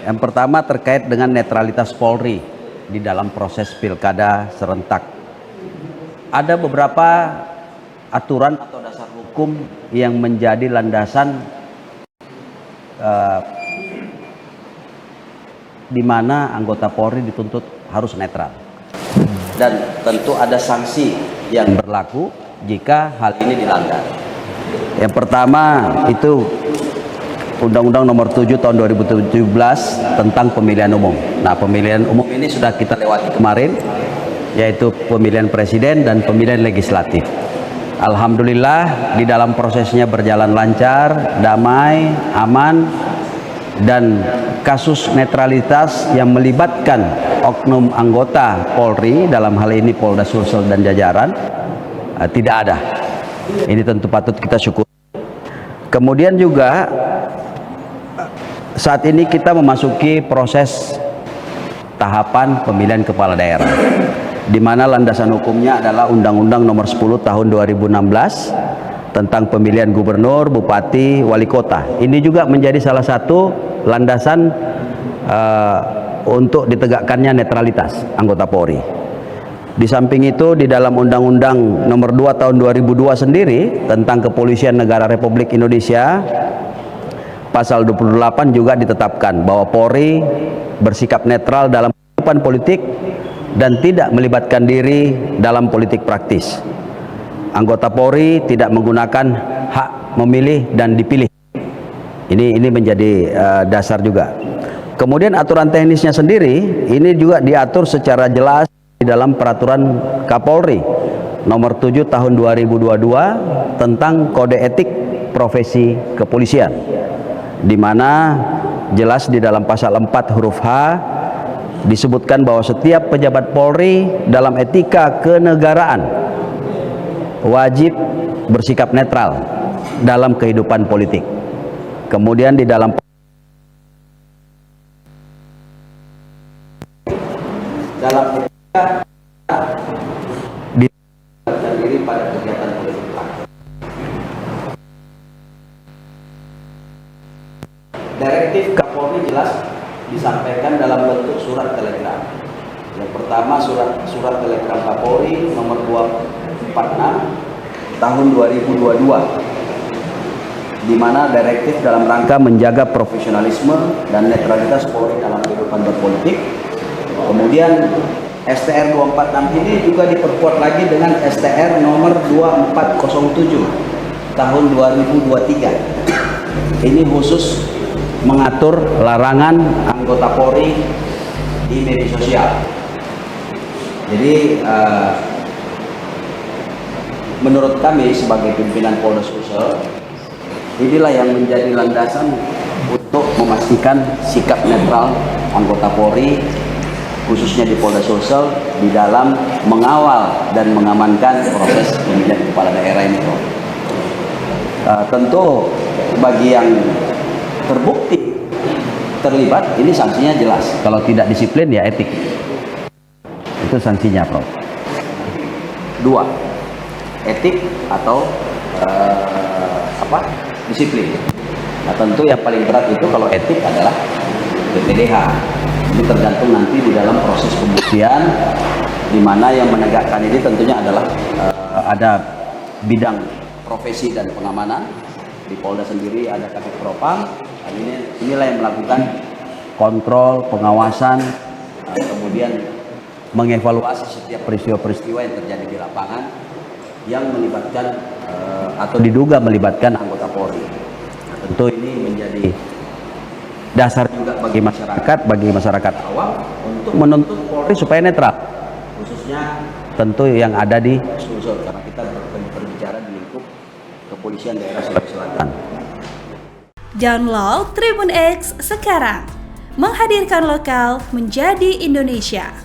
Yang pertama terkait dengan netralitas Polri di dalam proses pilkada serentak. Ada beberapa aturan atau dasar hukum yang menjadi landasan di mana anggota Polri dituntut harus netral. Dan tentu ada sanksi yang berlaku jika hal ini dilanggar. Yang pertama itu Undang-Undang Nomor 7 Tahun 2017 tentang pemilihan umum. Nah, pemilihan umum ini sudah kita lewati kemarin, yaitu pemilihan presiden dan pemilihan legislatif. Alhamdulillah di dalam prosesnya berjalan lancar, damai, aman, dan kasus netralitas yang melibatkan oknum anggota Polri, dalam hal ini Polda Sulsel dan jajaran, tidak ada. Ini tentu patut kita syukuri. Kemudian juga saat ini kita memasuki proses tahapan pemilihan kepala daerah, di mana landasan hukumnya adalah Undang-Undang Nomor 10 Tahun 2016 tentang pemilihan gubernur, bupati, wali kota. Ini juga menjadi salah satu landasan untuk ditegakkannya netralitas anggota Polri. Di samping itu, di dalam Undang-Undang Nomor 2 Tahun 2002 sendiri tentang Kepolisian Negara Republik Indonesia, Pasal 28 juga ditetapkan bahwa Polri bersikap netral dalam kehidupan politik dan tidak melibatkan diri dalam politik praktis. Anggota Polri tidak menggunakan hak memilih dan dipilih. Ini menjadi dasar juga. Kemudian aturan teknisnya sendiri ini juga diatur secara jelas di dalam Peraturan Kapolri Nomor 7 Tahun 2022 tentang Kode Etik Profesi Kepolisian, di mana jelas di dalam pasal 4 huruf H disebutkan bahwa setiap pejabat Polri dalam etika kenegaraan wajib bersikap netral dalam kehidupan politik. Kemudian di dalam etika diri pada kegiatan politik. Direktif Kapolri jelas disampaikan dalam bentuk surat telegram. Yang pertama surat telegram Kapolri nomor 246 tahun 2022, di mana direktif dalam rangka menjaga profesionalisme dan netralitas Polri dalam kehidupan berpolitik. Kemudian STR 246 ini juga diperkuat lagi dengan STR nomor 2407 tahun 2023. Ini khusus mengatur larangan anggota Polri di media sosial. Jadi menurut kami sebagai pimpinan Polda Sulsel, inilah yang menjadi landasan untuk memastikan sikap netral anggota Polri, khususnya di Polda Sulsel, di dalam mengawal dan mengamankan proses pemilihan kepala daerah ini. Tentu bagi yang terbukti terlibat, ini sanksinya jelas. Kalau tidak disiplin ya etik. Itu sanksinya, Prof. 2. Etik atau disiplin. Nah, tentu yang paling berat itu kalau etik adalah PPDH. Ini tergantung nanti di dalam proses pembuktian, di mana yang menegakkan ini tentunya adalah ada bidang profesi dan pengamanan. Di Polda sendiri ada Kabid Propam. Inilah yang melakukan kontrol, pengawasan, kemudian mengevaluasi setiap peristiwa-peristiwa yang terjadi di lapangan yang melibatkan atau diduga melibatkan anggota Polri. Nah, tentu ini menjadi dasar juga bagi masyarakat awam untuk menuntut Polri supaya netral, khususnya tentu yang ada di Sulsel, karena kita berbicara di lingkup Kepolisian Daerah Sulawesi Selatan. Download Tribun X sekarang, menghadirkan lokal menjadi Indonesia.